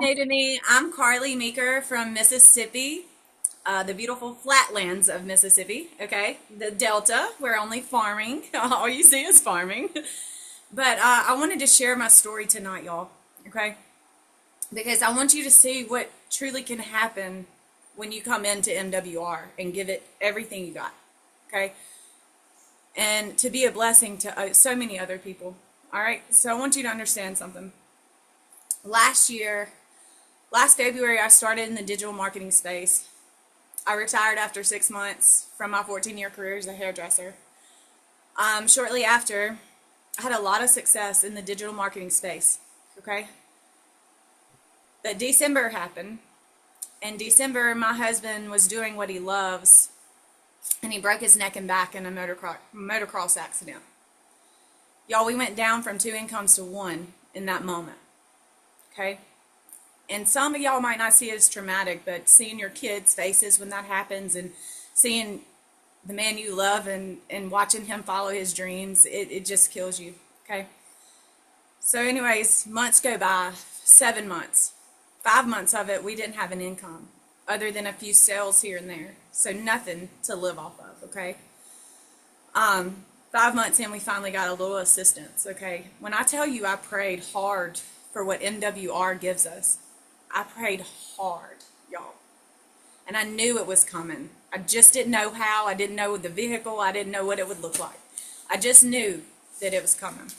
new to me, I'm Carly Meeker from Mississippi, the beautiful flatlands of Mississippi, okay? The Delta, where only farming, all you see is farming. But I wanted to share my story tonight, y'all, okay? Because I want you to see what truly can happen when you come into MWR and give it everything you got, okay? And to be a blessing to so many other people, all right? So I want you to understand something. Last February, I started in the digital marketing space. I retired after 6 months from my 14-year career as a hairdresser. Shortly after, I had a lot of success in the digital marketing space, okay? But December happened. In December, my husband was doing what he loves, and he broke his neck and back in a motocross accident. Y'all, we went down from 2 incomes to 1 in that moment, okay? And some of y'all might not see it as traumatic, but seeing your kids' faces when that happens and seeing the man you love and watching him follow his dreams, it just kills you, okay? So anyways, months go by, 7 months. 5 months of it, we didn't have an income other than a few sales here and there. So nothing to live off of, okay? 5 months in, we finally got a little assistance, okay? When I tell you I prayed hard for what MWR gives us, I prayed hard, y'all. And I knew it was coming. I just didn't know how. I didn't know the vehicle. I didn't know what it would look like. I just knew that it was coming.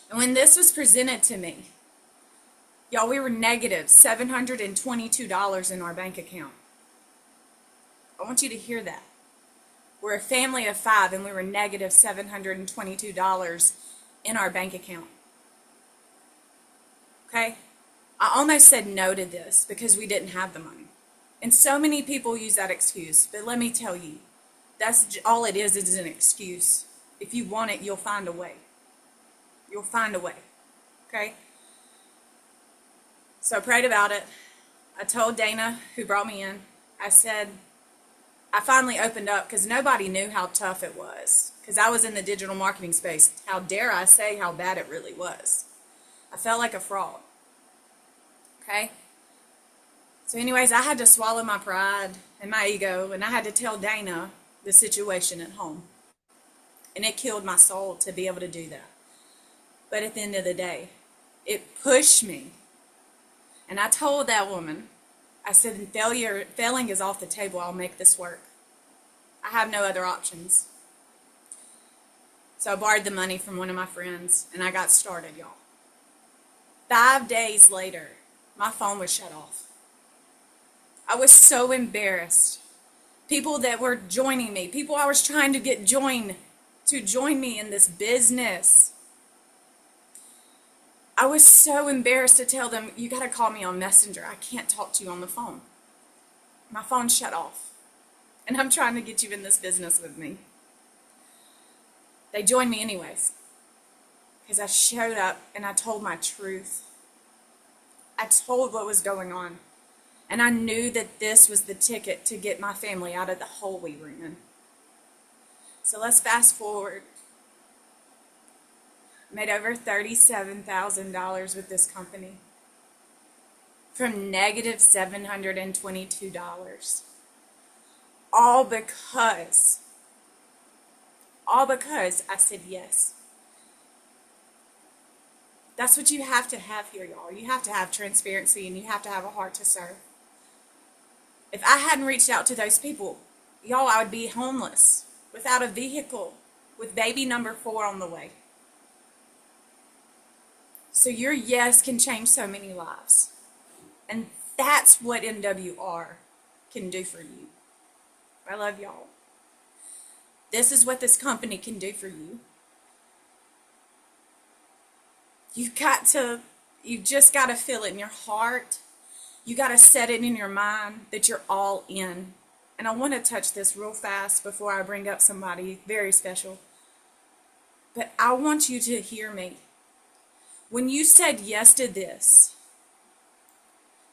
And when this was presented to me, y'all, we were negative $722 in our bank account. I want you to hear that. We're a family of 5, and we were negative $722 in our bank account. Okay? I almost said no to this because we didn't have the money. And so many people use that excuse. But let me tell you, that's all it is an excuse. If you want it, you'll find a way. You'll find a way. Okay? So I prayed about it. I told Dana, who brought me in, I said, I finally opened up because nobody knew how tough it was. Because I was in the digital marketing space. How dare I say how bad it really was. I felt like a fraud. Okay? So anyways, I had to swallow my pride and my ego, and I had to tell Dana the situation at home. And it killed my soul to be able to do that. But at the end of the day, it pushed me. And I told that woman, I said, failing is off the table. I'll make this work. I have no other options. So I borrowed the money from one of my friends, and I got started, y'all. 5 days later, my phone was shut off. I was so embarrassed. People that were joining me, people I was trying to get to join me in this business. I was so embarrassed to tell them, you got to call me on Messenger. I can't talk to you on the phone. My phone shut off. And I'm trying to get you in this business with me. They joined me anyways. Because I showed up and I told my truth. I told what was going on. And I knew that this was the ticket to get my family out of the hole we were in. So let's fast forward. Made over $37,000 with this company. From negative $722. All because I said yes. That's what you have to have here, y'all. You have to have transparency, and you have to have a heart to serve. If I hadn't reached out to those people, y'all, I would be homeless, without a vehicle, with baby number 4 on the way. So your yes can change so many lives. And that's what MWR can do for you. I love y'all. This is what this company can do for you. You've just got to feel it in your heart. You got to set it in your mind that you're all in. And I want to touch this real fast before I bring up somebody very special. But I want you to hear me. When you said yes to this,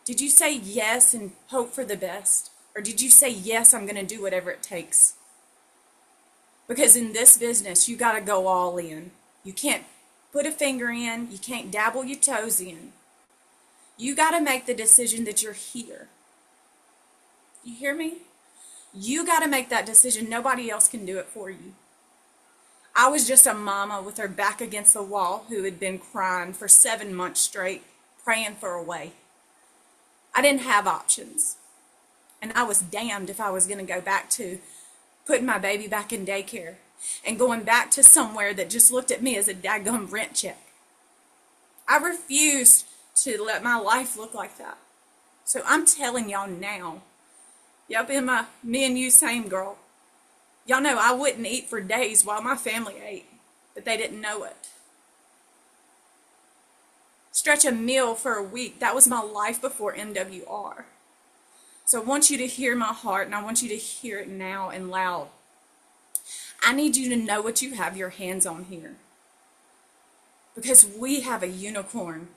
did you say yes and hope for the best? Or did you say, yes, I'm going to do whatever it takes? Because in this business, you got to go all in. You can't put a finger in. You can't dabble your toes in. You got to make the decision that you're here. You hear me? You got to make that decision. Nobody else can do it for you. I was just a mama with her back against the wall who had been crying for 7 months straight, praying for a way. I didn't have options. And I was damned if I was going to go back to putting my baby back in daycare and going back to somewhere that just looked at me as a daggum rent check. I refused to let my life look like that. So I'm telling y'all now, y'all been me and you same girl. Y'all know I wouldn't eat for days while my family ate, but they didn't know it. Stretch a meal for a week. That was my life before MWR. So I want you to hear my heart, and I want you to hear it now and loud. I need you to know what you have your hands on here. Because we have a unicorn.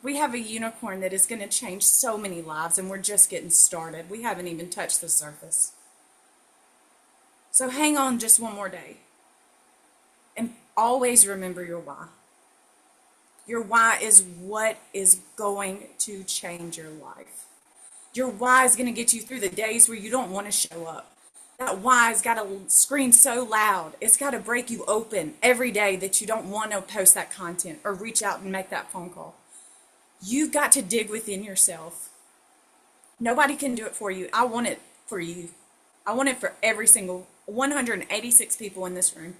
We have a unicorn that is going to change so many lives, and we're just getting started. We haven't even touched the surface. So hang on just one more day. And always remember your why. Your why is what is going to change your life. Your why is going to get you through the days where you don't want to show up. That why has got to scream so loud. It's got to break you open every day that you don't want to post that content or reach out and make that phone call. You've got to dig within yourself. Nobody can do it for you. I want it for you. I want it for every single 186 people in this room.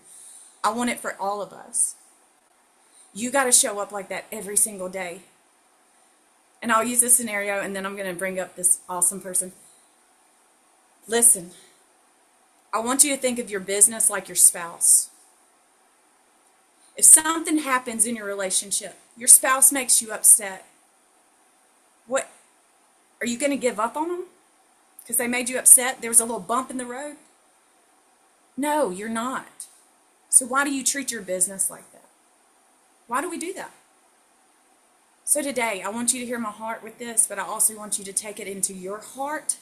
I want it for all of us. You got to show up like that every single day. And I'll use this scenario, and then I'm going to bring up this awesome person. Listen, I want you to think of your business like your spouse. If something happens in your relationship, your spouse makes you upset, what, are you going to give up on them? Because they made you upset? There was a little bump in the road? No, you're not. So why do you treat your business like that? Why do we do that? So today, I want you to hear my heart with this, but I also want you to take it into your heart,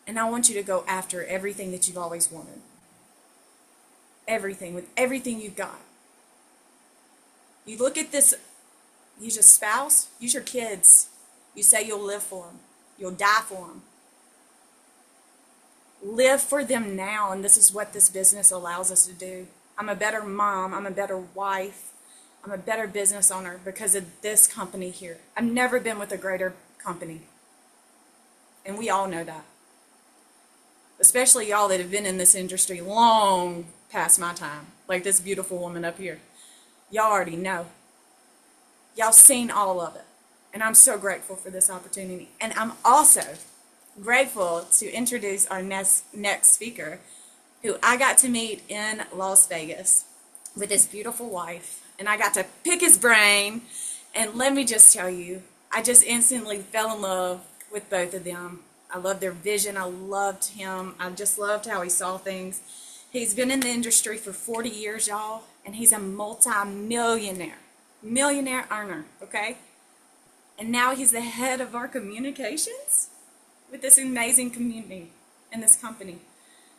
and I want you to go after everything that you've always wanted. Everything, with everything you've got. You look at this, use your spouse, use your kids. You say you'll live for them. You'll die for them. Live for them now, and this is what this business allows us to do. I'm a better mom. I'm a better wife. I'm a better business owner because of this company here. I've never been with a greater company. And we all know that. Especially y'all that have been in this industry long past my time. Like this beautiful woman up here. Y'all already know. Y'all seen all of it. And I'm so grateful for this opportunity. And I'm also grateful to introduce our next speaker, who I got to meet in Las Vegas with his beautiful wife. And I got to pick his brain. And let me just tell you, I just instantly fell in love with both of them. I loved their vision. I loved him. I just loved how he saw things. He's been in the industry for 40 years, y'all. And he's a multi-millionaire. Millionaire earner, okay? And now he's the head of our communications with this amazing community and this company.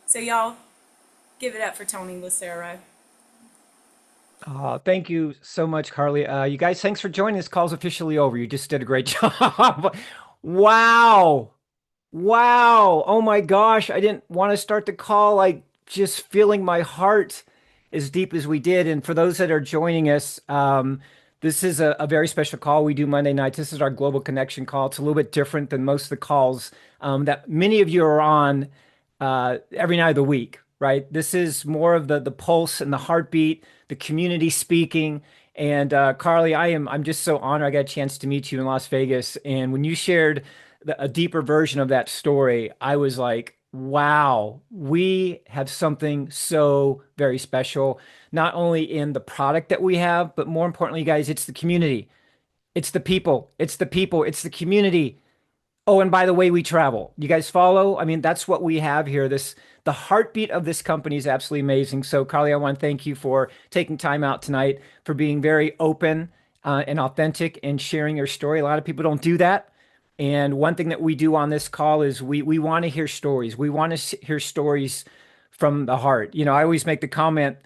So y'all, give it up for Tony Lucero. Thank you so much, Carly. You guys, thanks for joining. This call's officially over. You just did a great job. Wow. Wow. Oh my gosh. I didn't want to start the call like just feeling my heart as deep as we did. And for those that are joining us, this is a very special call we do Monday nights. This is our Global Connection call. It's a little bit different than most of the calls that many of you are on every night of the week, right? This is more of the pulse and the heartbeat, the community speaking. And Carly, I'm just so honored I got a chance to meet you in Las Vegas. And when you shared a deeper version of that story, I was like, wow, we have something so very special, not only in the product that we have, but more importantly, guys, it's the community. It's the people. It's the people. It's the community. Oh, and by the way, we travel. You guys follow? I mean, that's what we have here. The heartbeat of this company is absolutely amazing. So, Carly, I want to thank you for taking time out tonight, for being very open and authentic and sharing your story. A lot of people don't do that. And one thing that we do on this call is we want to hear stories. We want to hear stories from the heart. You know, I always make the comment,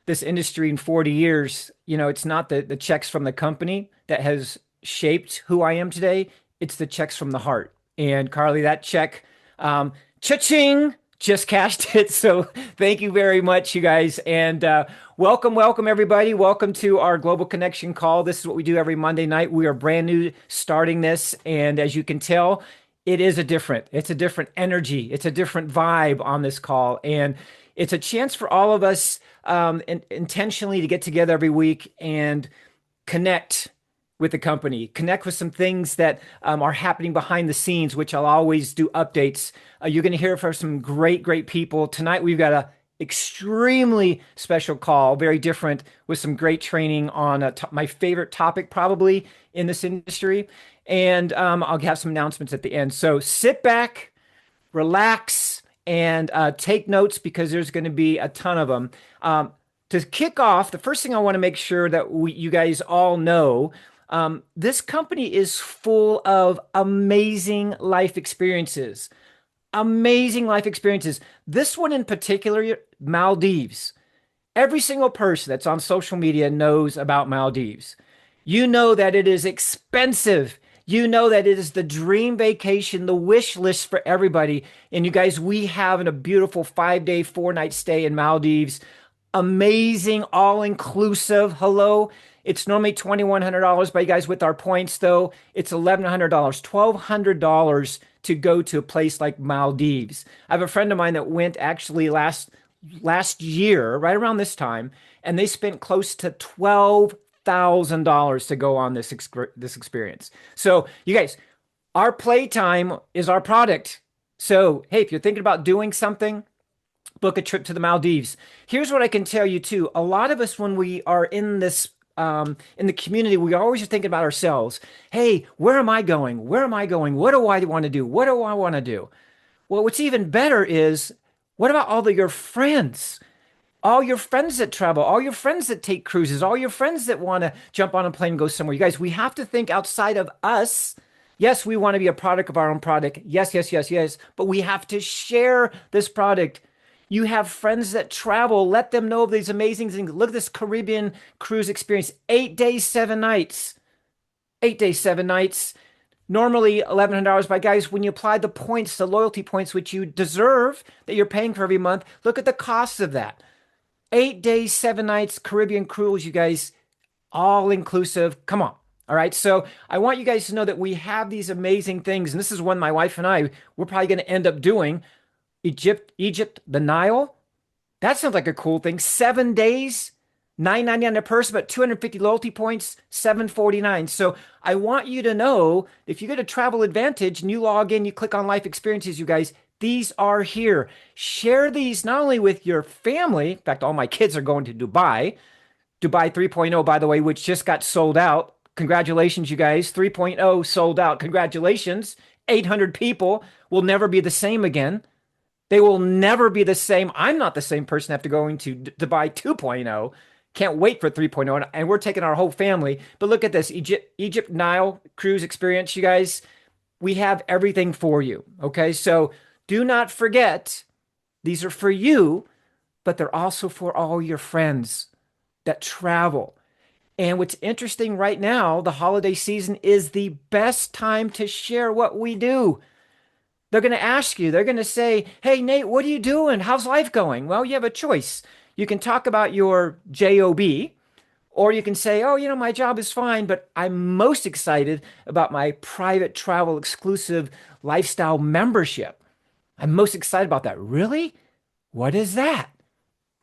this industry in 40 years, you know, it's not the checks from the company that has shaped who I am today. It's the checks from the heart. And Carly, that check, cha-ching, just cashed it. So thank you very much, you guys. And welcome, welcome, everybody. Welcome to our Global Connection call. This is what we do every Monday night. We are brand new starting this. And as you can tell, it's a different energy. It's a different vibe on this call. And it's a chance for all of us intentionally to get together every week and connect with the company, connect with some things that are happening behind the scenes, which I'll always do updates. You're going to hear from some great, great people. Tonight, we've got a extremely special call, very different, with some great training on my favorite topic probably in this industry. And I'll have some announcements at the end. So sit back, relax, and take notes because there's going to be a ton of them. To kick off, the first thing I want to make sure that you guys all know, this company is full of amazing life experiences. Amazing life experiences. This one in particular, Maldives. Every single person that's on social media knows about Maldives. You know that it is expensive. You know that it is the dream vacation, the wish list for everybody. And you guys, we have a beautiful 5-day, 4-night stay in Maldives. Amazing, all inclusive. Hello. It's normally $2,100, but you guys, with our points though, it's $1,100, $1,200 to go to a place like Maldives. I have a friend of mine that went actually last year, right around this time, and they spent close to $12,000 to go on this experience. So you guys, our playtime is our product. So hey, if you're thinking about doing something, book a trip to the Maldives. Here's what I can tell you too. A lot of us, when we are in this in the community, we always are thinking about ourselves. Hey, where am I going? Where am I going? What do I want to do? What do I want to do? Well, what's even better is, what about all of your friends? All your friends that travel, all your friends that take cruises, all your friends that want to jump on a plane and go somewhere. You guys, we have to think outside of us. Yes, we want to be a product of our own product. Yes, yes, yes, yes. But we have to share this product. You have friends that travel. Let them know of these amazing things. Look at this Caribbean cruise experience. 8 days, 7 nights. 8 days, 7 nights. Normally $1,100. But guys, when you apply the points, the loyalty points, which you deserve, that you're paying for every month, look at the cost of that. 8 days, 7 nights, Caribbean cruise, you guys, all inclusive. Come on. All right. So I want you guys to know that we have these amazing things. And this is one my wife and we're probably going to end up doing. Egypt, the Nile. That sounds like a cool thing. 7 days, $9.99 a person, but 250 loyalty points, $749. So I want you to know, if you go to Travel Advantage and you log in, you click on Life Experiences, you guys, these are here. Share these not only with your family. In fact, all my kids are going to Dubai. Dubai 3.0, by the way, which just got sold out. Congratulations, you guys. 3.0 sold out. Congratulations. 800 people will never be the same again. They will never be the same. I'm not the same person after going to Dubai 2.0. Can't wait for 3.0. And we're taking our whole family. But look at this Egypt Nile cruise experience, you guys. We have everything for you. Okay. So do not forget, these are for you, but they're also for all your friends that travel. And what's interesting right now, the holiday season is the best time to share what we do. They're going to ask you, they're going to say, hey, Nate, what are you doing? How's life going? Well, you have a choice. You can talk about your job, or you can say, oh, my job is fine, but I'm most excited about my private travel exclusive lifestyle membership. I'm most excited about that. Really? What is that?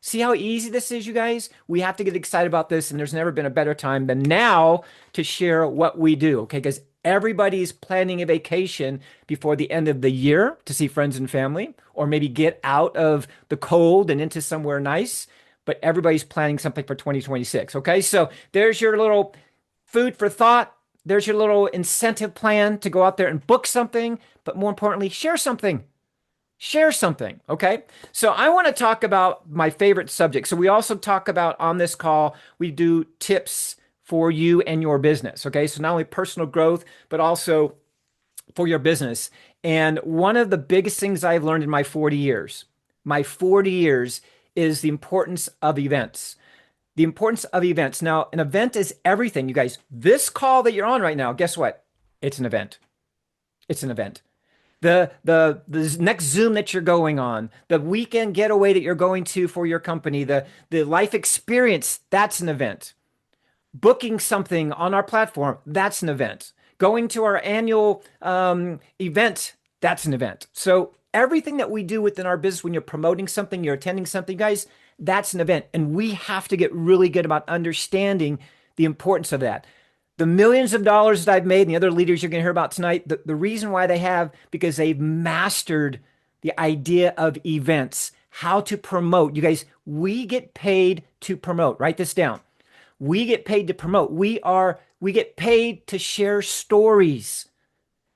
See how easy this is, you guys? We have to get excited about this, and there's never been a better time than now to share what we do, okay? Because everybody's planning a vacation before the end of the year to see friends and family, or maybe get out of the cold and into somewhere nice. But everybody's planning something for 2026, okay? So there's your little food for thought. There's your little incentive plan to go out there and book something, but more importantly, share something. Share something, okay? So I want to talk about my favorite subject. So we also talk about on this call, we do tips for you and your business, okay? So not only personal growth, but also for your business. And one of the biggest things I've learned in my 40 years is the importance of events. The importance of events. Now, an event is everything, you guys. This call that you're on right now, guess what? It's an event. It's an event. The next Zoom that you're going on, the weekend getaway that you're going to for your company, the life experience, that's an event. Booking something on our platform, that's an event. Going to our annual event, that's an event. So everything that we do within our business, when you're promoting something, you're attending something, guys, that's an event. And we have to get really good about understanding the importance of that. The millions of dollars that I've made and the other leaders you're going to hear about tonight, the reason why they have, because they've mastered the idea of events, how to promote. You guys, we get paid to promote. Write this down. We get paid to promote. We get paid to share stories.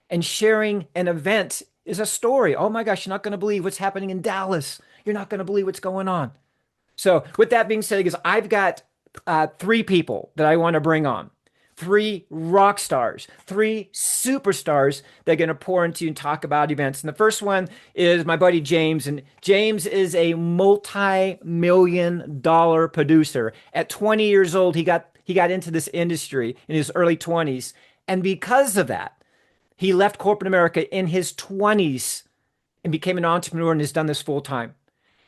And sharing an event is a story. Oh my gosh, you're not going to believe what's happening in Dallas. You're not going to believe what's going on. So, with that being said, because I've got three people that I want to bring on, three rock stars, three superstars that are going to pour into you and talk about events. And the first one is my buddy James. And James is a multi-million-dollar producer. At 20 years old, he got into this industry in his early 20s. And because of that, he left corporate America in his 20s and became an entrepreneur and has done this full time.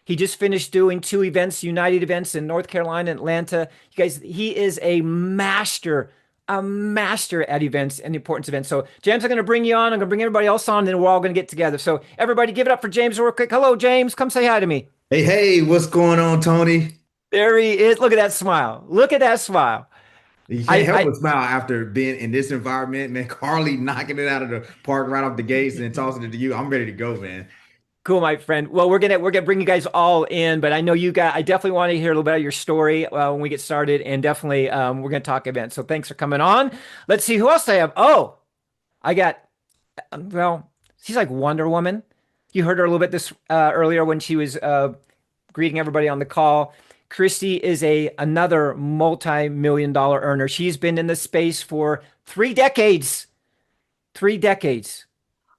He just finished doing two events, United events in North Carolina and Atlanta. You guys, he is a master at events and the importance of events. So, James, I'm going to bring you on. I'm going to bring everybody else on, and then we're all going to get together. So, everybody, give it up for James real quick. Hello, James. Come say hi to me. Hey, hey, what's going on, Tony? There he is. Look at that smile. Look at that smile. You can't help I but smile after being in this environment, man. Carly knocking it out of the park right off the gates and tossing it to you. I'm ready to go, man. Cool, my friend. Well, we're gonna bring you guys all in, but I know you got. I definitely want to hear a little bit of your story when we get started, and definitely we're gonna talk events. So thanks for coming on. Let's see who else I have. Oh, I got. Well, she's like Wonder Woman. You heard her a little bit this earlier when she was greeting everybody on the call. Christy is a another multi-million-dollar earner. She's been in the space for 3 decades. 3 decades.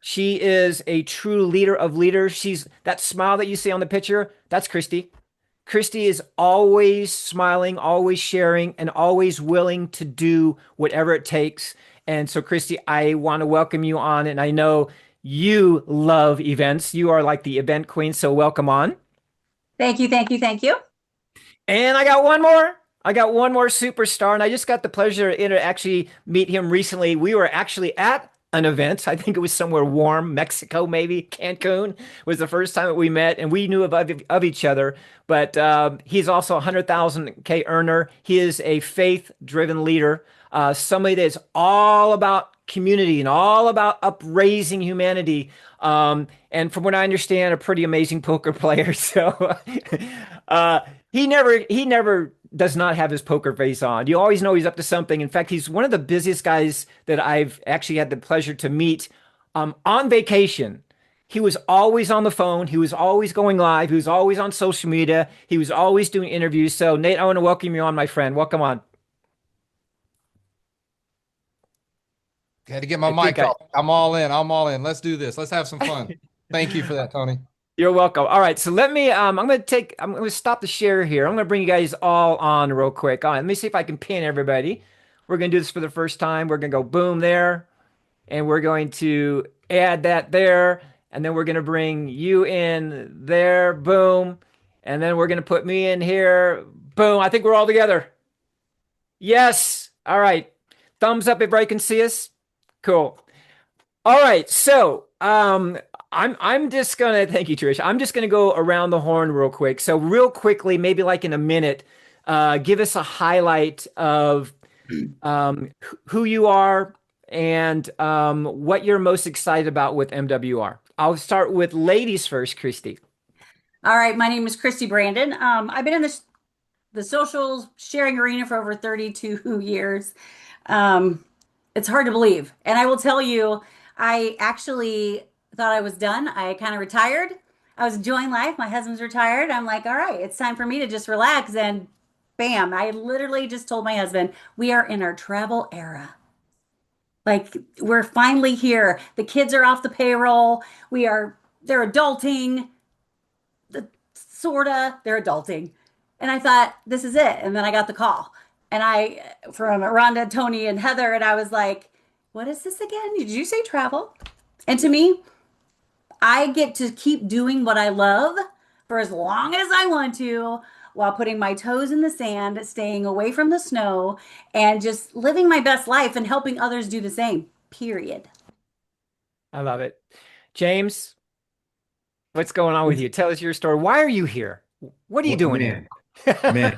She is a true leader of leaders. She's that smile that you see on the picture. That's Christy. Christy is always smiling, always sharing, and always willing to do whatever it takes. And so, Christy, I want to welcome you on. And I know you love events. You are like the event queen. So, welcome on. Thank you, thank you, thank you. And I got one more. I got one more superstar, and I just got the pleasure to actually meet him recently. We were actually at an event. I think it was somewhere warm, Mexico, maybe Cancun was the first time that we met, and we knew of each other. But he's also a 100,000K earner. He is a faith-driven leader, somebody that's all about community and all about upraising humanity. And from what I understand, a pretty amazing poker player. So uh, he never does not have his poker face on. You always know he's up to something. In fact, he's one of the busiest guys that I've actually had the pleasure to meet on vacation. He was always on the phone. He was always going live. He was always on social media. He was always doing interviews. So, Nate, I want to welcome you on, my friend. Welcome on. Had to get my I think mic off. I'm all in. I'm all in. Let's do this. Let's have some fun. Thank you for that, Tony. You're welcome. All right, so let me. I'm gonna stop the share here. I'm gonna bring you guys all on real quick. Let me see if I can pin everybody. We're gonna do this for the first time. We're gonna go boom there, and we're going to add that there, and then we're gonna bring you in there, boom, and then we're gonna put me in here, boom. I think we're all together. Yes. All right. Thumbs up if everybody can see us. Cool. All right, so I'm just gonna thank you, Trish. I'm just gonna go around the horn real quick. So real quickly, maybe like in a minute, give us a highlight of who you are and what you're most excited about with MWR. I'll start with ladies first, Christy. All right, my name is Christy Brandon. I've been in the social sharing arena for over 32 years. It's hard to believe. And I will tell you, I actually thought I was done. I kind of retired. I was enjoying life. My husband's retired. I'm like, all right, it's time for me to just relax. And bam, I literally just told my husband, we are in our travel era. Like, we're finally here. The kids are off the payroll. They're adulting, sorta, they're adulting. And I thought, this is it. And then I got the call. And from Rhonda, Tony, and Heather, and I was like, what is this again? Did you say travel? And to me, I get to keep doing what I love for as long as I want to while putting my toes in the sand, staying away from the snow, and just living my best life and helping others do the same. Period. I love it. James, what's going on with you? Tell us your story. Why are you here? What are you Well, doing here? man,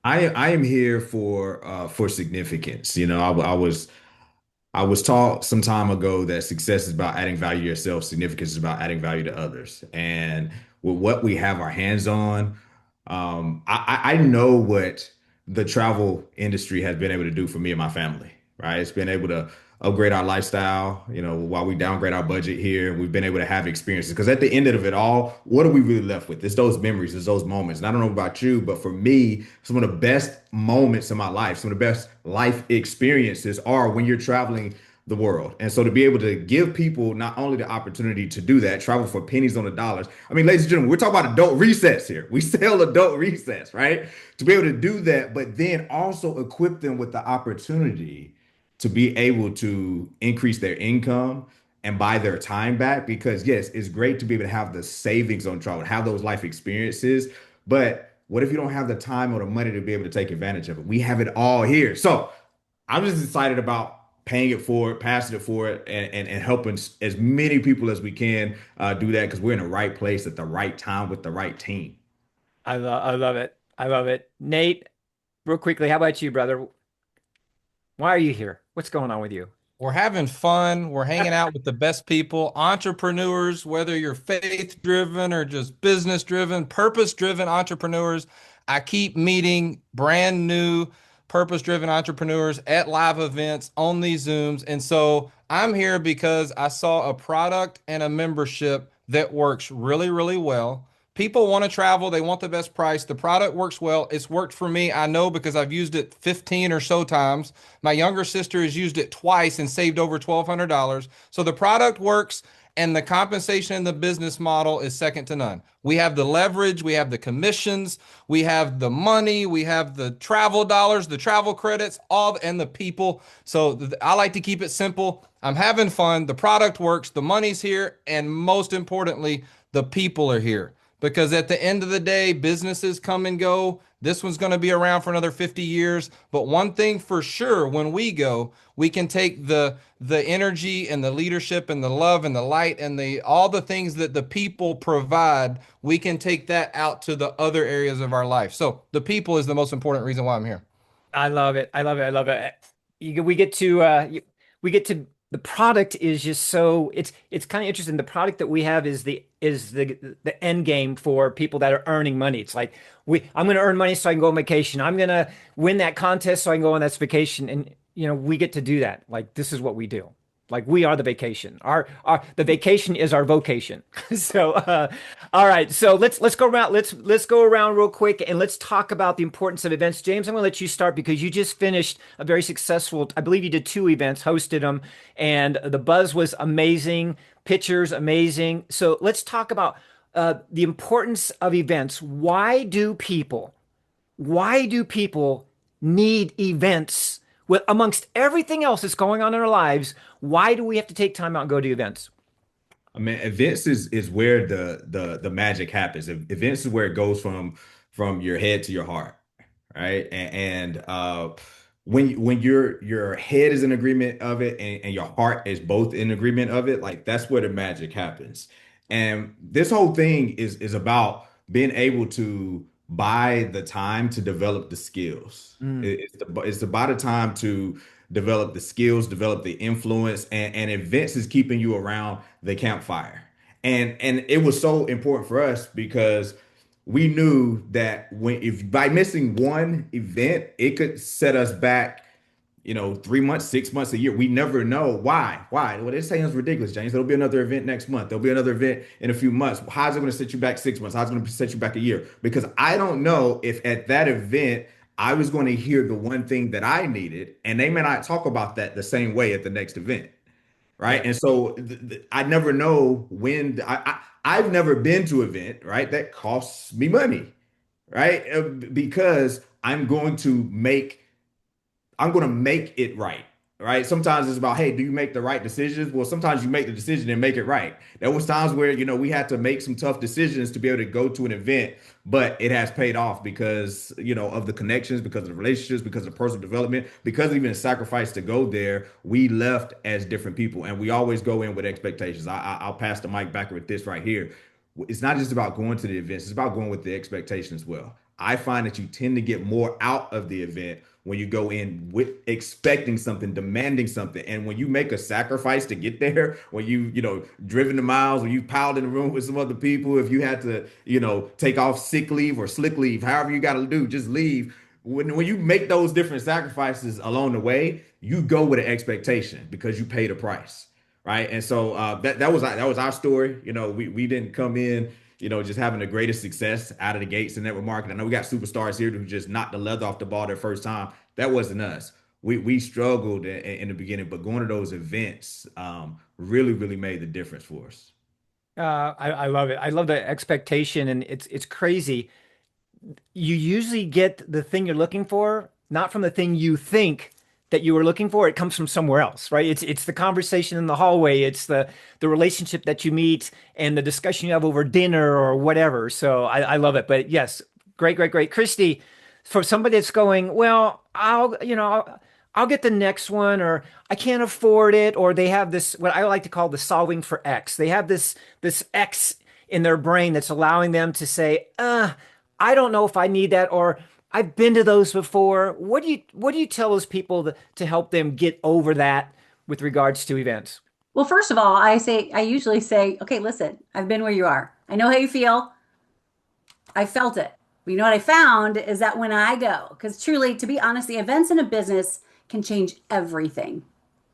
I am here for significance. You know, I was taught some time ago that success is about adding value to yourself, significance is about adding value to others. And with what we have our hands on, I know what the travel industry has been able to do for me and my family, right? It's been able to upgrade our lifestyle, you know, while we downgrade our budget here. We've been able to have experiences because at the end of it all, what are we really left with? It's those memories, it's those moments. And I don't know about you, but for me, some of the best moments in my life, some of the best life experiences are when you're traveling the world. And so to be able to give people not only the opportunity to do that, travel for pennies on the dollars. I mean, ladies and gentlemen, we're talking about adult resets here. We sell adult resets, right? To be able to do that, but then also equip them with the opportunity to be able to increase their income and buy their time back. Because yes, it's great to be able to have the savings on travel, have those life experiences. But what if you don't have the time or the money to be able to take advantage of it? We have it all here. So I'm just excited about paying it forward, passing it forward, and helping as many people as we can do that because we're in the right place at the right time with the right team. I love it. I love it. Nate, real quickly, how about you, brother? Why are you here? What's going on with you? We're having fun. We're hanging out with the best people, entrepreneurs, whether you're faith driven or just business driven, purpose driven entrepreneurs. I keep meeting brand new purpose driven entrepreneurs at live events on these Zooms. And so I'm here because I saw a product and a membership that works really, really well. People want to travel, they want the best price. The product works well. It's worked for me. I know because I've used it 15 or so times. My younger sister has used it twice and saved over $1,200. So the product works and the compensation in the business model is second to none. We have the leverage, we have the commissions, we have the money, we have the travel dollars, the travel credits, all and the people. So I like to keep it simple. I'm having fun. The product works, the money's here, and most importantly, the people are here. Because at the end of the day, businesses come and go. This one's going to be around for another 50 years. But one thing for sure, when we go, we can take the energy and the leadership and the love and the light and the all the things that the people provide, we can take that out to the other areas of our life. So the people is the most important reason why I'm here. I love it. I love it. I love it. We get to we get to the product is just so it's kind of interesting. The product that we have is the end game for people that are earning money. It's like I'm going to earn money so I can go on vacation. I'm going to win that contest so I can go on that vacation. And you know, we get to do that. Like this is what we do. Like we are the vacation. Our the vacation is our vocation. So all right. So let's go around. Let's go around real quick and let's talk about the importance of events. James, I'm going to let you start because you just finished a very successful. I believe you did two events, hosted them, and the buzz was amazing. Pictures amazing. So let's talk about the importance of events. Why do people need events with amongst everything else that's going on in our lives? Why do we have to take time out and go to events? I mean, events is where the magic happens. Events is where it goes from your head to your heart, right? And when your head is in agreement of it and your heart is both in agreement of it, like that's where the magic happens. And this whole thing is about being able to buy the time to develop the skills. Mm, It's about the time to develop the skills, develop the influence, and events is keeping you around the campfire. And it was so important for us because we knew that when if by missing one event, it could set us back, you know, 3 months, 6 months, a year. We never know why. Why? Well, they're saying it's ridiculous, James. There'll be another event next month. There'll be another event in a few months. How's it going to set you back 6 months? How's it going to set you back a year? Because I don't know if at that event I was going to hear the one thing that I needed, and they may not talk about that the same way at the next event, right? yeah. And so I never know when I've never been to an event, right? That costs me money, right? Because I'm going to make it right. Right. Sometimes it's about, hey, do you make the right decisions? Well, sometimes you make the decision and make it right. There was times where, we had to make some tough decisions to be able to go to an event, but it has paid off because, of the connections, because of the relationships, because of the personal development, because of even the sacrifice to go there. We left as different people, and we always go in with expectations. I'll pass the mic back with this right here. It's not just about going to the events, it's about going with the expectation as well. I find that you tend to get more out of the event when you go in with expecting something, demanding something. And when you make a sacrifice to get there, when driven the miles, when you piled in the room with some other people, if you had to, take off sick leave or slick leave, however you got to do, just leave. When you make those different sacrifices along the way, you go with an expectation because you paid a price, right? And so that was our story. We didn't come in, just having the greatest success out of the gates in network marketing. I know we got superstars here who just knocked the leather off the ball their first time. That wasn't us. We struggled in the beginning, but going to those events really, really made the difference for us. I love it. I love the expectation, and it's crazy. You usually get the thing you're looking for, not from the thing you think that you were looking for. It comes from somewhere else, right? It's the conversation in the hallway. It's the relationship that you meet and the discussion you have over dinner or whatever. So I love it. But yes, great, great, great. Christy, for somebody that's going, well, I'll get the next one, or I can't afford it, or they have this, what I like to call the solving for X. They have this X in their brain that's allowing them to say, I don't know if I need that, or I've been to those before. What do you tell those people to help them get over that with regards to events? Well, first of all, I usually say, okay, listen, I've been where you are. I know how you feel. I felt it. But you know what I found is that when I go, because truly, to be honest, the events in a business can change everything.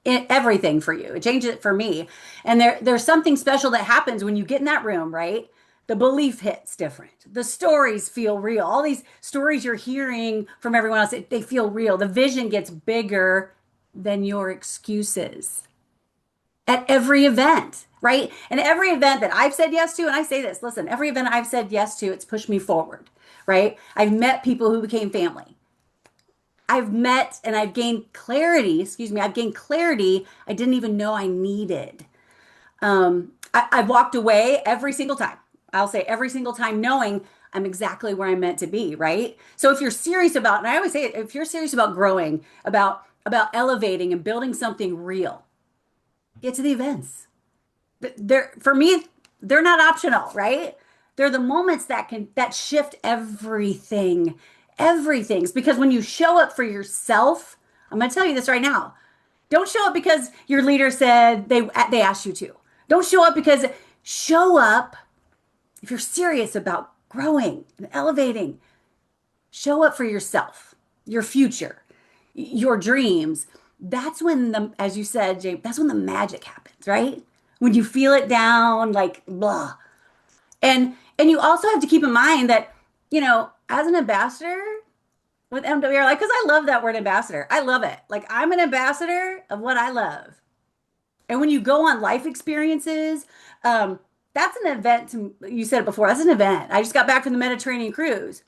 Everything for you. It changes it for me. And there's something special that happens when you get in that room, right? The belief hits different. The stories feel real. All these stories you're hearing from everyone else, they feel real. The vision gets bigger than your excuses at every event, right? And every event that I've said yes to, and I say this, listen, every event I've said yes to, it's pushed me forward, right? I've met people who became family. I've met and I've gained clarity, excuse me, I've gained clarity I didn't even know I needed. I've walked away every single time. I'll say every single time knowing I'm exactly where I'm meant to be, right? So if you're serious about, and I always say it, if you're serious about growing, about elevating and building something real, get to the events. They're for me, they're not optional, right? They're the moments that shift everything. Everything's because when you show up for yourself, I'm going to tell you this right now. Don't show up because your leader said they asked you to. Don't show up because show up if you're serious about growing and elevating. Show up for yourself, your future, your dreams. That's when as you said, James, that's when the magic happens, right? When you feel it down, like blah. And you also have to keep in mind that, as an ambassador with MWR, like, because I love that word ambassador. I love it. Like, I'm an ambassador of what I love. And when you go on life experiences, that's an event. You said it before. That's an event. I just got back from the Mediterranean cruise,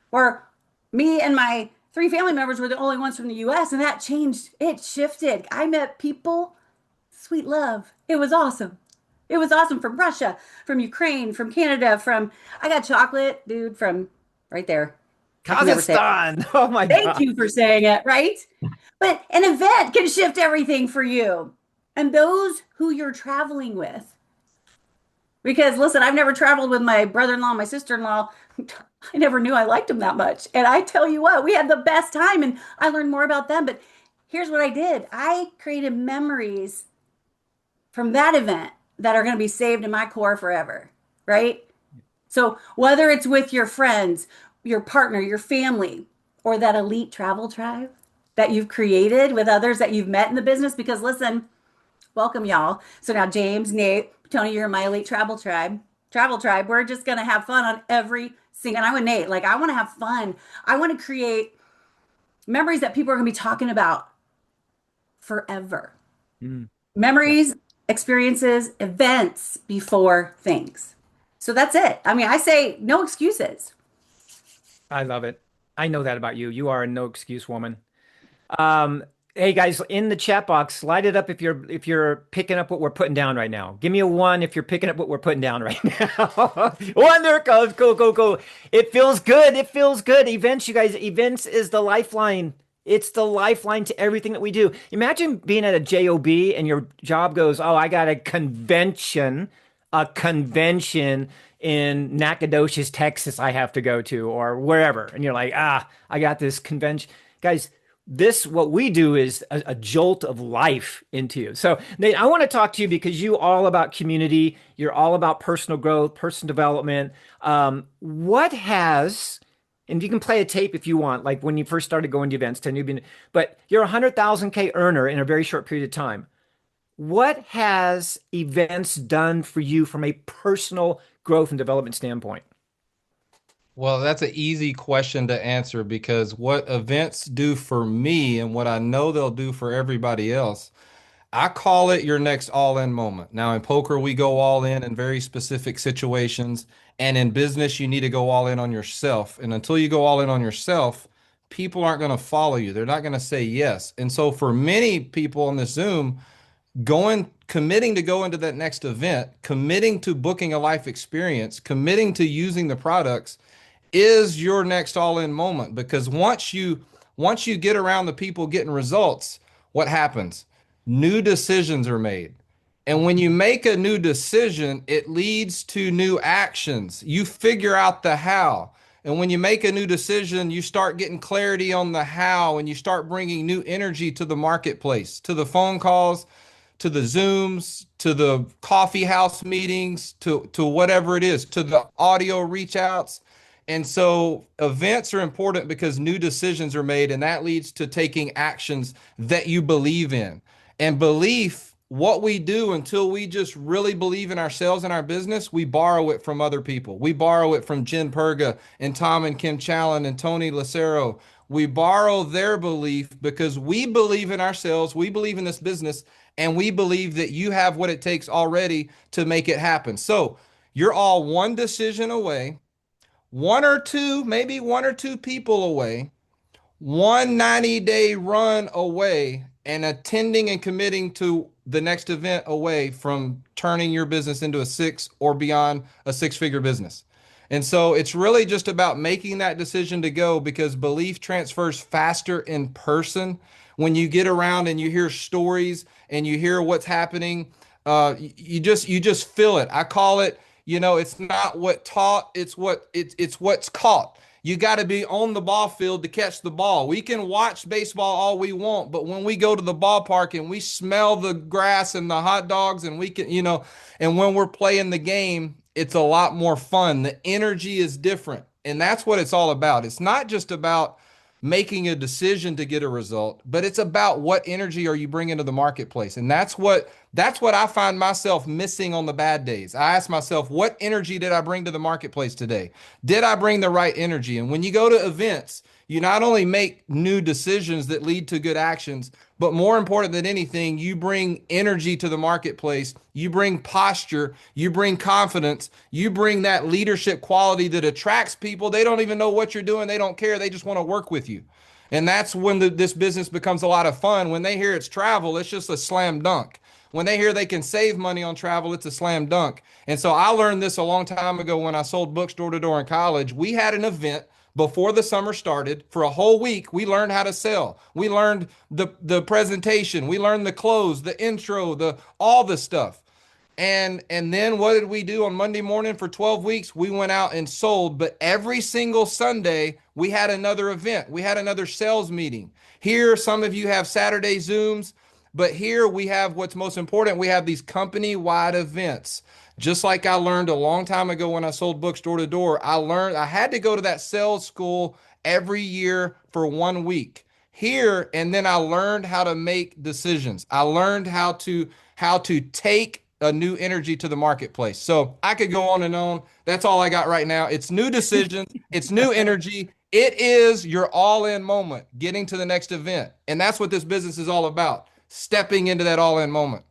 where me and my three family members were the only ones from the U.S. And that changed. It shifted. I met people, sweet love. It was awesome. It was awesome from Russia, from Ukraine, from Canada, I got chocolate, dude, from right there. I can never say it. Kazakhstan. Oh my Thank God. you for saying it, right? But an event can shift everything for you and those who you're traveling with. Because listen, I've never traveled with my brother-in-law, my sister-in-law. I never knew I liked them that much. And I tell you what, we had the best time and I learned more about them. But here's what I did. I created memories from that event that are going to be saved in my core forever, right? So whether it's with your friends, your partner, your family, or that elite travel tribe that you've created with others that you've met in the business, because listen, welcome y'all. So now James, Nate, Tony, you're in my elite travel tribe. Travel tribe. We're just going to have fun on every single, and I'm with Nate. Like, I want to have fun. I want to create memories that people are going to be talking about forever. Mm. Memories, experiences, events before things. So that's it. I mean, I say no excuses. I love it. I know that about you. You are a no excuse woman. Um, hey guys, in the chat box, slide it up if you're picking up what we're putting down right now. Give me a one if you're picking up what we're putting down right now. One, there it goes. Cool, cool, cool. It feels good. It feels good. Events, you guys, events is the lifeline. It's the lifeline to everything that we do. Imagine being at a job and your job goes, "Oh, I got a convention in Nacogdoches, Texas I have to go to or wherever." And you're like, "Ah, I got this convention." Guys, this what we do is a jolt of life into you. So Nate, I want to talk to you because you all about community, you're all about personal growth, personal development. What has, and you can play a tape if you want, like when you first started going to events, 10 you've been, but you're a 100,000K earner in a very short period of time. What has events done for you from a personal growth and development standpoint? Well, that's an easy question to answer because what events do for me and what I know they'll do for everybody else, I call it your next all-in moment. Now, in poker, we go all in very specific situations, and in business, you need to go all in on yourself. And until you go all in on yourself, people aren't going to follow you. They're not going to say yes. And so, for many people on this Zoom, committing to go into that next event, committing to booking a life experience, committing to using the products is your next all-in moment because once you get around the people getting results, what happens? New decisions are made. And when you make a new decision, it leads to new actions. You figure out the how. And when you make a new decision, you start getting clarity on the how and you start bringing new energy to the marketplace, to the phone calls, to the Zooms, to the coffee house meetings, to whatever it is, to the audio reach outs. And so events are important because new decisions are made, and that leads to taking actions that you believe in. And belief, what we do until we just really believe in ourselves and our business, we borrow it from other people. We borrow it from Jen Perga and Tom and Kim Challen and Tony Lucero. We borrow their belief because we believe in ourselves, we believe in this business, and we believe that you have what it takes already to make it happen. So you're all one decision away, one or two, maybe one or two people away, one 90-day run away, and attending and committing to the next event away from turning your business into a six or beyond a six-figure business. And so it's really just about making that decision to go because belief transfers faster in person. When you get around and you hear stories and you hear what's happening, you just feel it. I call it, it's not what taught, it's what's caught. You got to be on the ball field to catch the ball. We can watch baseball all we want, but when we go to the ballpark and we smell the grass and the hot dogs and we can, and when we're playing the game, it's a lot more fun. The energy is different. And that's what it's all about. It's not just about making a decision to get a result, but it's about what energy are you bringing to the marketplace. And that's what I find myself missing on the bad days. I ask myself, what energy did I bring to the marketplace today? Did I bring the right energy? And when you go to events, you not only make new decisions that lead to good actions, but more important than anything, you bring energy to the marketplace. You bring posture. You bring confidence. You bring that leadership quality that attracts people. They don't even know what you're doing. They don't care. They just want to work with you. And that's when this business becomes a lot of fun. When they hear it's travel, it's just a slam dunk. When they hear they can save money on travel, it's a slam dunk. And so I learned this a long time ago when I sold books door to door in college. We had an event before the summer started for a whole week. We learned how to sell. We learned the presentation. We learned the close, the intro, the all the stuff. And then what did we do on Monday morning for 12 weeks? We went out and sold, but every single Sunday we had another event. We had another sales meeting. Here, some of you have Saturday Zooms, but here we have what's most important. We have these company-wide events. Just like I learned a long time ago when I sold books door to door, I had to go to that sales school every year for 1 week here, and then I learned how to make decisions. I learned how to take a new energy to the marketplace. So I could go on and on. That's all I got right now. It's new decisions, it's new energy. It is your all-in moment, getting to the next event. And that's what this business is all about, stepping into that all-in moment.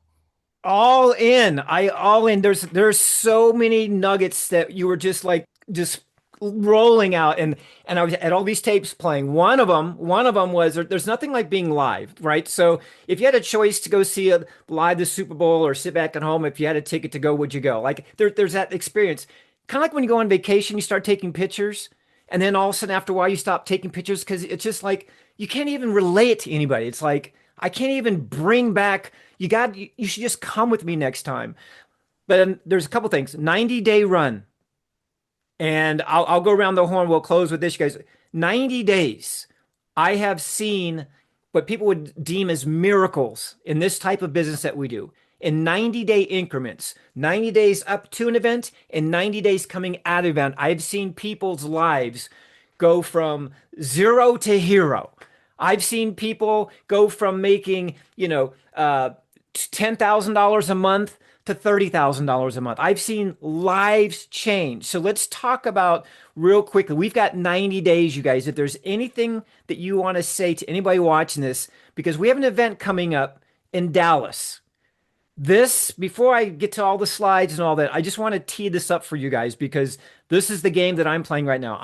All in. I all in. There's so many nuggets that you were just like just rolling out, and I was at all these tapes playing. One of them was there's nothing like being live, right? So if you had a choice to go see a live the Super Bowl or sit back at home, if you had a ticket to go, would you go? Like there's that experience. Kind of like when you go on vacation, you start taking pictures, and then all of a sudden after a while you stop taking pictures because it's just like you can't even relate to anybody. It's like I can't even bring back. You should just come with me next time. But there's a couple things. 90-day run. And I'll go around the horn. We'll close with this, you guys. 90 days. I have seen what people would deem as miracles in this type of business that we do in 90-day increments, 90 days up to an event and 90 days coming out of an event. I've seen people's lives go from zero to hero. I've seen people go from making, $10,000 a month to $30,000 a month. I've seen lives change. So let's talk about real quickly. We've got 90 days, you guys. If there's anything that you want to say to anybody watching this, because we have an event coming up in Dallas. This, before I get to all the slides and all that, I just want to tee this up for you guys because this is the game that I'm playing right now.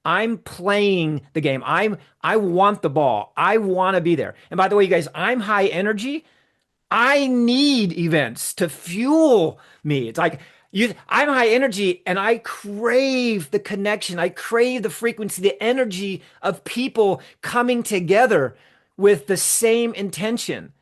I'm playing the game. I want the ball. I want to be there. And by the way, you guys, I'm high energy. I need events to fuel me. It's like I'm high energy and I crave the connection. I crave the frequency, the energy of people coming together with the same intention.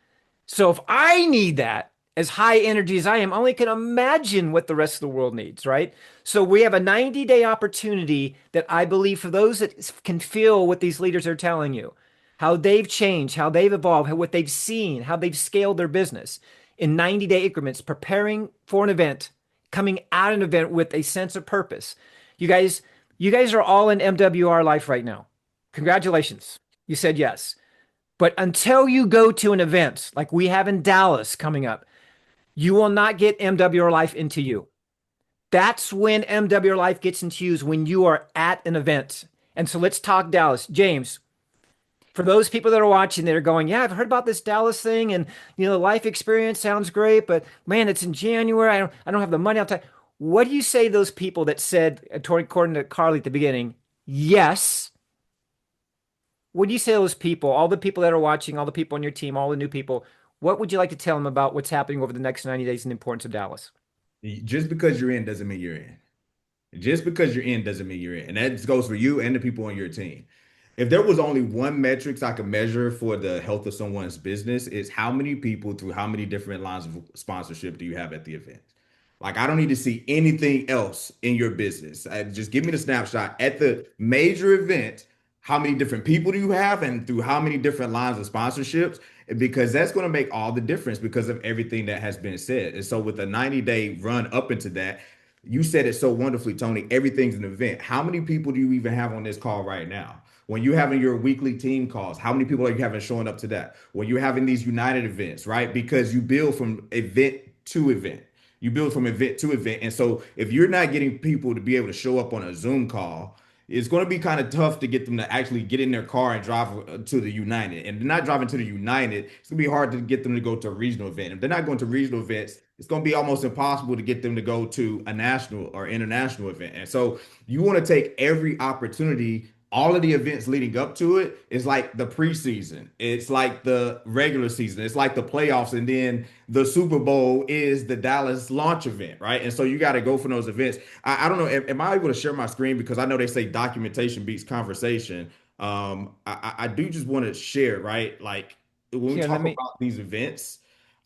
So if I need that as high energy as I am, I only can imagine what the rest of the world needs, right? So we have a 90-day opportunity that I believe for those that can feel what these leaders are telling you, how they've changed, how they've evolved, what they've seen, how they've scaled their business in 90-day increments, preparing for an event, coming out of an event with a sense of purpose. You guys are all in MWR life right now. Congratulations. You said yes. But until you go to an event like we have in Dallas coming up, you will not get MWR life into you. That's when MWR life gets into you is when you are at an event. And so let's talk Dallas. James, for those people that are watching that are going, yeah, I've heard about this Dallas thing and the life experience sounds great, but man, it's in January. I don't have the money. I'll tell you. What do you say to those people that said, according to Carly at the beginning, yes? What do you say to those people, all the people that are watching, all the people on your team, all the new people? What would you like to tell them about what's happening over the next 90 days and the importance of Dallas? Just because you're in doesn't mean you're in. Just because you're in doesn't mean you're in. And that goes for you and the people on your team. If there was only one metrics I could measure for the health of someone's business, is how many people through how many different lines of sponsorship do you have at the event? Like, I don't need to see anything else in your business. Just give me the snapshot at the major event. How many different people do you have, and through how many different lines of sponsorships? Because that's going to make all the difference because of everything that has been said. And so, with a 90-day run up into that, you said it so wonderfully, Tony. Everything's an event. How many people do you even have on this call right now? When you're having your weekly team calls, how many people are you having showing up to that? When you're having these united events, right? Because you build from event to event. You build from event to event. And so if you're not getting people to be able to show up on a Zoom call, it's going to be kind of tough to get them to actually get in their car and drive to the United. And if they're not driving to the United, it's going to be hard to get them to go to a regional event. If they're not going to regional events, it's going to be almost impossible to get them to go to a national or international event. And so you want to take every opportunity. All of the events leading up to it is like the preseason. It's like the regular season. It's like the playoffs. And then the Super Bowl is the Dallas launch event, right? And so you got to go for those events. I don't know. Am I able to share my screen? Because I know they say documentation beats conversation. I do just want to share, right? Like when we Here, talk let me. about these events,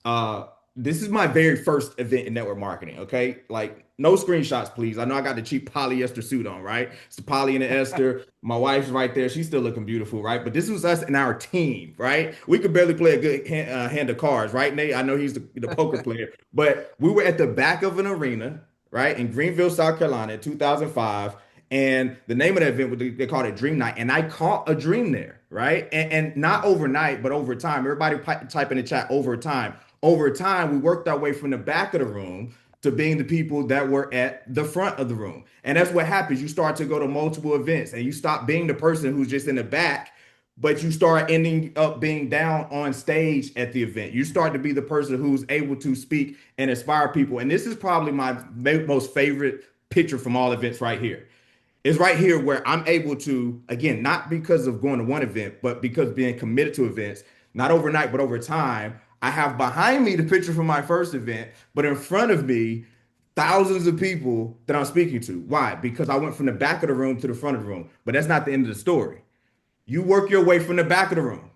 uh, this is my very first event in network marketing. Okay, like no screenshots, please. I know I got the cheap polyester suit on, right? It's the poly and the ester. My wife's right there; she's still looking beautiful, right? But this was us and our team, right? We could barely play a good hand of cards, right, Nate? I know he's the poker player, but we were at the back of an arena, right, in Greenville, South Carolina, in 2005. And the name of the event, they called it Dream Night. And I caught a dream there, right? And not overnight, but over time. Everybody type in the chat over time. Over time, we worked our way from the back of the room to being the people that were at the front of the room. And that's what happens. You start to go to multiple events and you stop being the person who's just in the back, but you start ending up being down on stage at the event. You start to be the person who's able to speak and inspire people. And this is probably my most favorite picture from all events right here. is right here where I'm able to, again, not because of going to one event, but because being committed to events, not overnight, but over time. I have behind me the picture from my first event, but in front of me, thousands of people that I'm speaking to. Why? Because I went from the back of the room to the front of the room. But that's not the end of the story. You work your way from the back of the room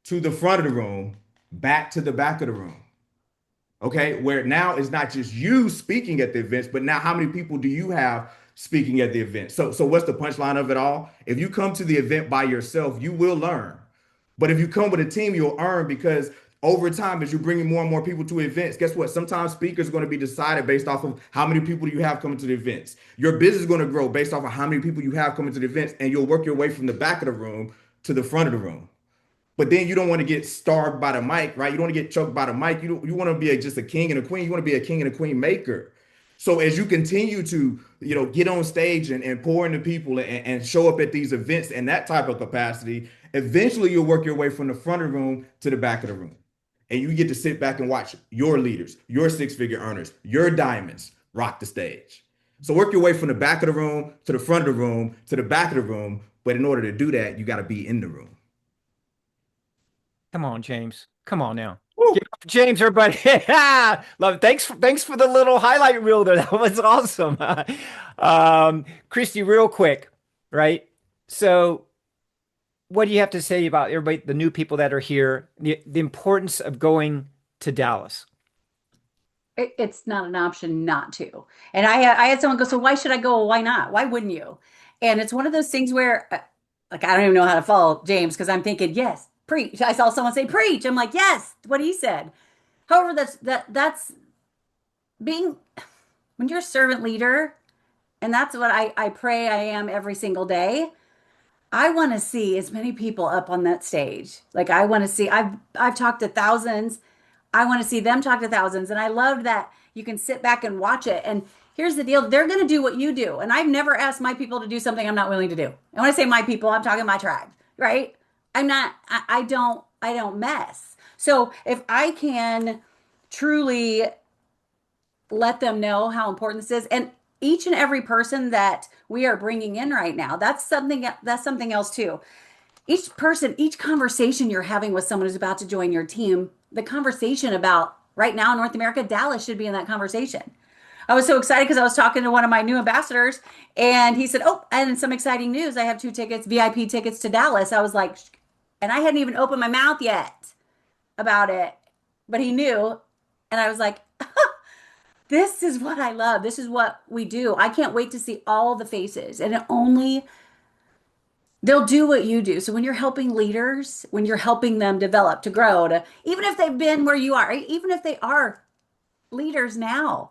to the front of the room, back to the back of the room. Okay, where now it's not just you speaking at the events, but now how many people do you have speaking at the event? So what's the punchline of it all? If you come to the event by yourself, you will learn. But if you come with a team, you'll earn because over time, as you're bringing more and more people to events, guess what? Sometimes speakers are going to be decided based off of how many people you have coming to the events. Your business is going to grow based off of how many people you have coming to the events, and you'll work your way from the back of the room to the front of the room. But then you don't want to get starved by the mic, right? You don't want to get choked by the mic. You want to be just a king and a queen. You want to be a king and a queen maker. So as you continue to, get on stage and pour into people and show up at these events in that type of capacity, eventually you'll work your way from the front of the room to the back of the room. And you get to sit back and watch your leaders, your six-figure earners, your diamonds rock the stage. So work your way from the back of the room to the front of the room to the back of the room. But in order to do that, you got to be in the room. Come on, James. Come on now. Woo. Give it up for James, everybody. Love it. Thanks for the little highlight reel there. That was awesome. Christy, real quick, right? So what do you have to say about everybody, the new people that are here, the importance of going to Dallas? It's not an option not to. And I had someone go, so why should I go? Why not? Why wouldn't you? And it's one of those things where, like, I don't even know how to follow James because I'm thinking, yes, preach. I saw someone say preach. I'm like, yes, what he said. However, that's being when you're a servant leader, and that's what I pray I am every single day. I want to see as many people up on that stage. Like I want to see, I've talked to thousands. I want to see them talk to thousands. And I love that you can sit back and watch it. And here's the deal. They're going to do what you do. And I've never asked my people to do something I'm not willing to do. And when I say my people, I'm talking my tribe, right? I'm not, I don't mess. So if I can truly let them know how important this is, and each and every person that we are bringing in right now, that's something else too. Each person, each conversation you're having with someone who's about to join your team, the conversation about right now in North America, Dallas should be in that conversation. I was so excited because I was talking to one of my new ambassadors and he said, oh, and some exciting news. I have 2 tickets, VIP tickets to Dallas. I was like, and I hadn't even opened my mouth yet about it, but he knew. And I was like, this is what I love. This is what we do. I can't wait to see all the faces. And they'll do what you do. So when you're helping leaders, when you're helping them develop, to grow, to even if they've been where you are, even if they are leaders now,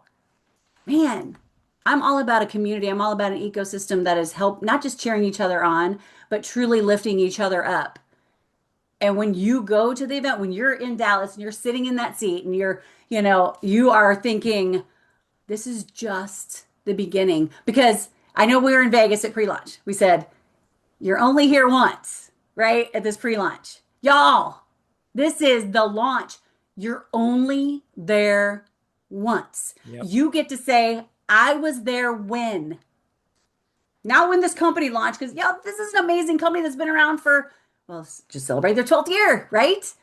man, I'm all about a community. I'm all about an ecosystem that is help, not just cheering each other on, but truly lifting each other up. And when you go to the event, when you're in Dallas and you're sitting in that seat and you are thinking, this is just the beginning. Because I know we were in Vegas at pre-launch. We said, you're only here once, right? At this pre-launch. Y'all, this is the launch. You're only there once. Yep. You get to say, I was there when. Not when this company launched, because this is an amazing company that's been around for, well, just celebrate their 12th year, right?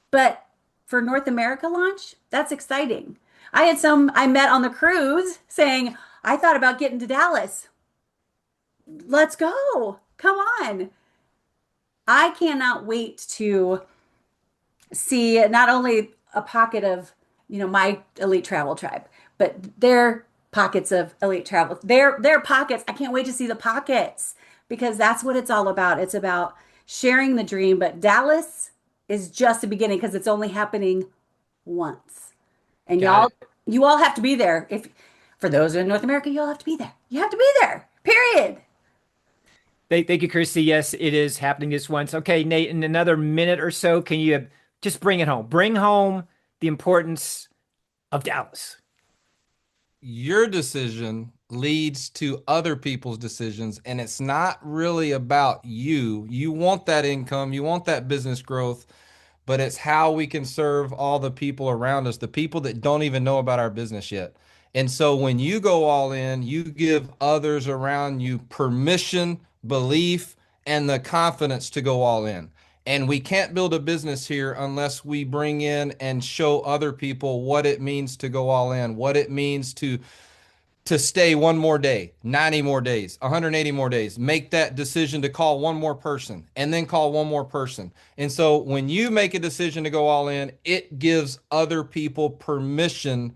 But for North America launch, that's exciting. I had some I met on the cruise saying, I thought about getting to Dallas. Let's go. Come on. I cannot wait to see not only a pocket of, my elite travel tribe, but their pockets of elite travel, their pockets. I can't wait to see the pockets because that's what it's all about. It's about sharing the dream, but Dallas is just the beginning because it's only happening once. And you all have to be there. If for those in North America, you all have to be there. You have to be there. Period. Thank you, Christy. Yes, it is happening this once. Okay, Nate, in another minute or so, can you just bring it home? Bring home the importance of Dallas. Your decision leads to other people's decisions, and it's not really about you. You want that income, you want that business growth, but it's how we can serve all the people around us, the people that don't even know about our business yet. And so when you go all in, you give others around you permission, belief, and the confidence to go all in. And we can't build a business here unless we bring in and show other people what it means to go all in, what it means to stay one more day, 90 more days, 180 more days, make that decision to call one more person and then call one more person. And so when you make a decision to go all in, it gives other people permission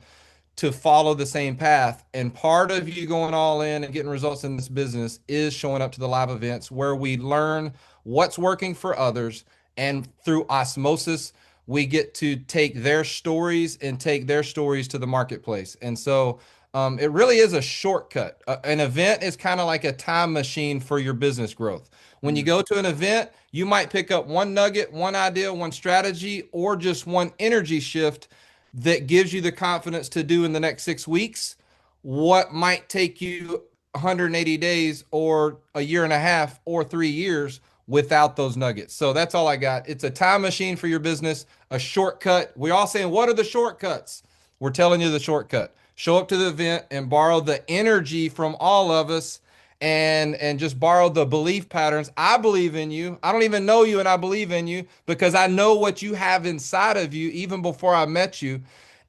to follow the same path. And part of you going all in and getting results in this business is showing up to the live events where we learn what's working for others. And through osmosis, we get to take their stories and take their stories to the marketplace. And so it really is a shortcut. An event is kind of like a time machine for your business growth. When you go to an event, you might pick up one nugget, one idea, one strategy, or just one energy shift that gives you the confidence to do in the next 6 weeks what might take you 180 days or a year and a half or 3 years without those nuggets. So that's all I got. It's a time machine for your business, a shortcut. We're all saying, what are the shortcuts? We're telling you the shortcut. Show up to the event and borrow the energy from all of us and just borrow the belief patterns. I believe in you. I don't even know you, and I believe in you because I know what you have inside of you even before I met you.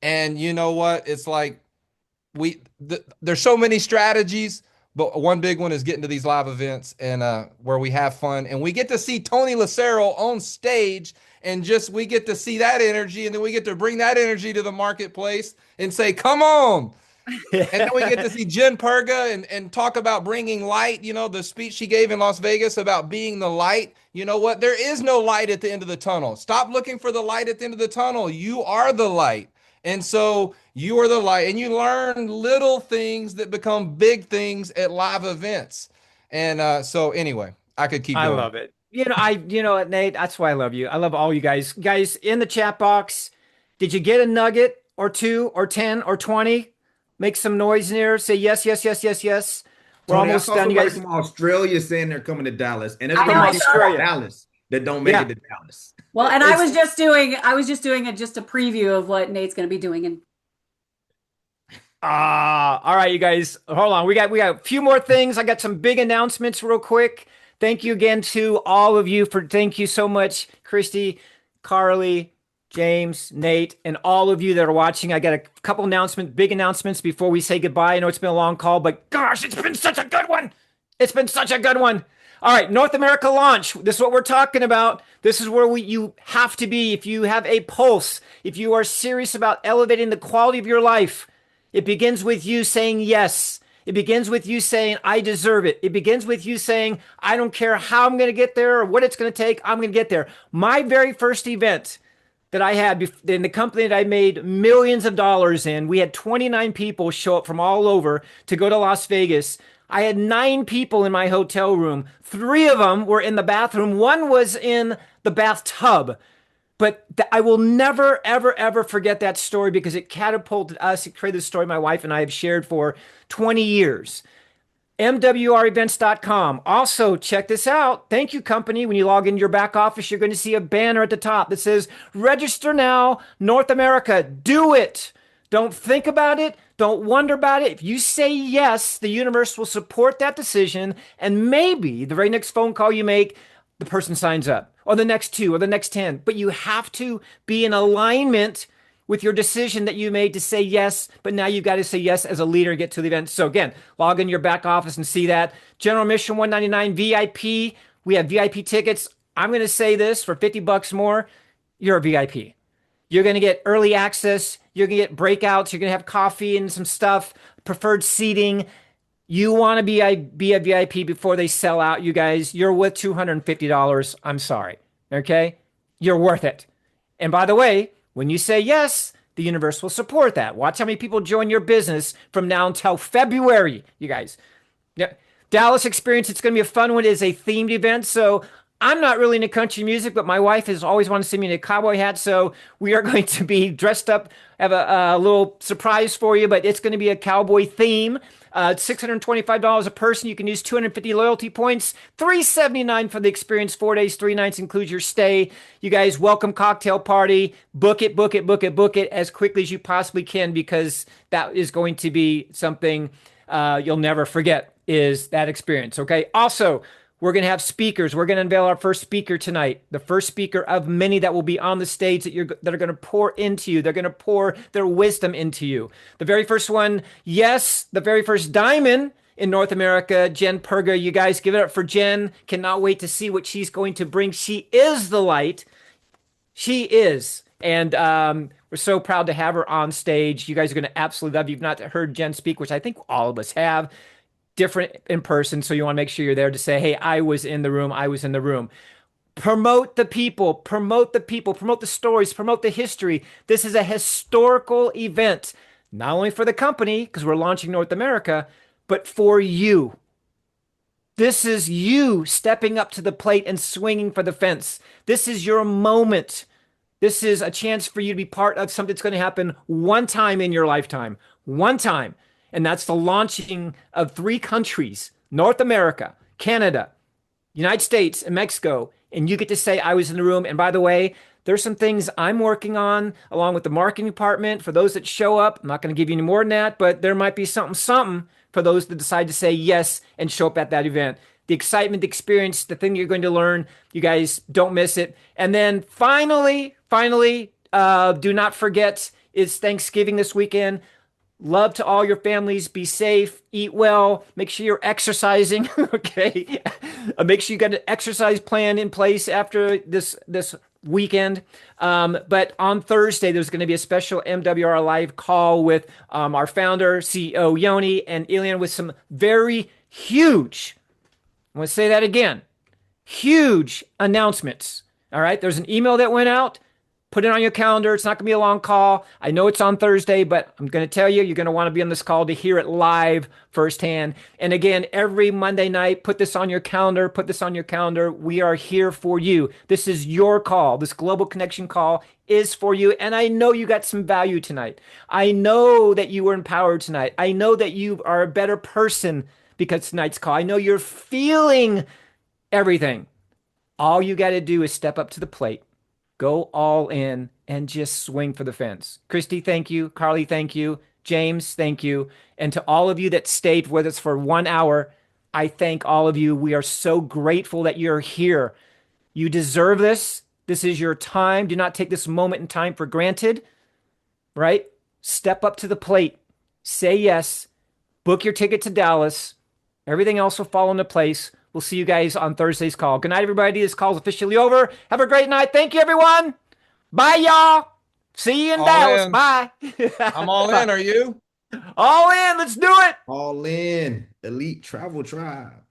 And you know what? It's like there's so many strategies, but one big one is getting to these live events and where we have fun and we get to see Tony Lucero on stage and just we get to see that energy and then we get to bring that energy to the marketplace and say, come on. And then we get to see Jen Perga and talk about bringing light. You know, the speech she gave in Las Vegas about being the light. You know what? There is no light at the end of the tunnel. Stop looking for the light at the end of the tunnel. You are the light. And so you are the light. And you learn little things that become big things at live events. And so anyway, I could keep going. I love it. You know what, Nate? That's why I love you. I love all you guys. Guys, in the chat box, did you get a nugget or 2 or 10 or 20? Make some noise in there. Say yes, yes, yes, yes, yes. We're Tony, almost I saw done, you somebody guys. from Australia saying they're coming to Dallas, and there's I know, people I from saw that. Dallas that don't make it to Dallas. Well, and I was just doing just a preview of what Nate's going to be doing. And all right, you guys. Hold on. We got a few more things. I got some big announcements real quick. Thank you again to all of you thank you so much, Christy, Carly, James, Nate, and all of you that are watching. I got a couple big announcements before we say goodbye. I know it's been a long call, but gosh, it's been such a good one. It's been such a good one. All right, North America launch. This is what we're talking about. This is where you have to be if you have a pulse, if you are serious about elevating the quality of your life. It begins with you saying yes. It begins with you saying, I deserve it. It begins with you saying, I don't care how I'm going to get there or what it's going to take. I'm going to get there. My very first event that I had in the company that I made millions of dollars in, we had 29 people show up from all over to go to Las Vegas. I had 9 people in my hotel room. 3 of them were in the bathroom. 1 was in the bathtub. But I will never, ever, ever forget that story because it catapulted us. It created the story my wife and I have shared for 20 years. MWRevents.com. Also, check this out. Thank you, company. When you log into your back office, you're going to see a banner at the top that says, register now, North America. Do it. Don't think about it. Don't wonder about it. If you say yes, the universe will support that decision. And maybe the very next phone call you make, the person signs up, or the next 2, or the next 10. But you have to be in alignment with your decision that you made to say yes. But now you've got to say yes as a leader and get to the event. So again, log in your back office and see that. General admission $199, VIP. We have VIP tickets. I'm going to say this for $50 more. You're a VIP. You're going to get early access. You're going to get breakouts. You're going to have coffee and some stuff, preferred seating. You want to be a VIP before they sell out, you guys. You're worth $250. I'm sorry. Okay? You're worth it. And by the way, when you say yes, the universe will support that. Watch how many people join your business from now until February, you guys. Yeah. Dallas experience, it's going to be a fun one. It is a themed event. So I'm not really into country music, but my wife has always wanted to see me in a cowboy hat. So we are going to be dressed up. Have a little surprise for you, but it's going to be a cowboy theme. It's $625 a person. You can use 250 loyalty points. $379 for the experience. 4 days, 3 nights includes your stay. You guys, welcome cocktail party. Book it, book it, book it, book it as quickly as you possibly can because that is going to be something you'll never forget. Is that experience? Okay. Also, we're going to have speakers. We're going to unveil our first speaker tonight. The first speaker of many that will be on the stage that are going to pour into you. They're going to pour their wisdom into you. The very first one, yes, the very first diamond in North America, Jen Perga. You guys give it up for Jen. Cannot wait to see what she's going to bring. She is the light. She is. And we're so proud to have her on stage. You guys are going to absolutely love. You've not heard Jen speak, which I think all of us have different in person. So you want to make sure you're there to say, hey, I was in the room. I was in the room. Promote the people, promote the people, promote the stories, promote the history. This is a historical event, not only for the company, because we're launching North America, but for you. This is you stepping up to the plate and swinging for the fence. This is your moment. This is a chance for you to be part of something that's going to happen one time in your lifetime. One time. And that's the launching of 3 countries, North America, Canada, United States, and Mexico. And you get to say, I was in the room. And by the way, there's some things I'm working on along with the marketing department for those that show up. I'm not going to give you any more than that, but there might be something for those that decide to say yes and show up at that event. The excitement, the experience, the thing you're going to learn, you guys don't miss it. And then finally, do not forget, it's Thanksgiving this weekend. Love to all your families. Be safe, eat well, make sure you're exercising. Okay. Make sure you got an exercise plan in place after this weekend. But on Thursday, there's going to be a special MWR Live call with our founder, CEO Yoni, and Ilian with some very huge, I want to say that again, huge announcements. All right. There's an email that went out. Put it on your calendar. It's not going to be a long call. I know it's on Thursday, but I'm going to tell you, you're going to want to be on this call to hear it live firsthand. And again, every Monday night, put this on your calendar. Put this on your calendar. We are here for you. This is your call. This Global Connection call is for you. And I know you got some value tonight. I know that you were empowered tonight. I know that you are a better person because tonight's call. I know you're feeling everything. All you got to do is step up to the plate. Go all in and just swing for the fence. Christy, thank you. Carly, thank you. James, thank you. And to all of you that stayed with us for 1 hour, I thank all of you. We are so grateful that you're here. You deserve this. This is your time. Do not take this moment in time for granted, right? Step up to the plate. Say yes. Book your ticket to Dallas. Everything else will fall into place. We'll see you guys on Thursday's call. Good night, everybody. This call is officially over. Have a great night. Thank you, everyone. Bye, y'all. See you in All Dallas. in. Bye. I'm all in. Are you? All in. Let's do it. All in. Elite Travel Tribe.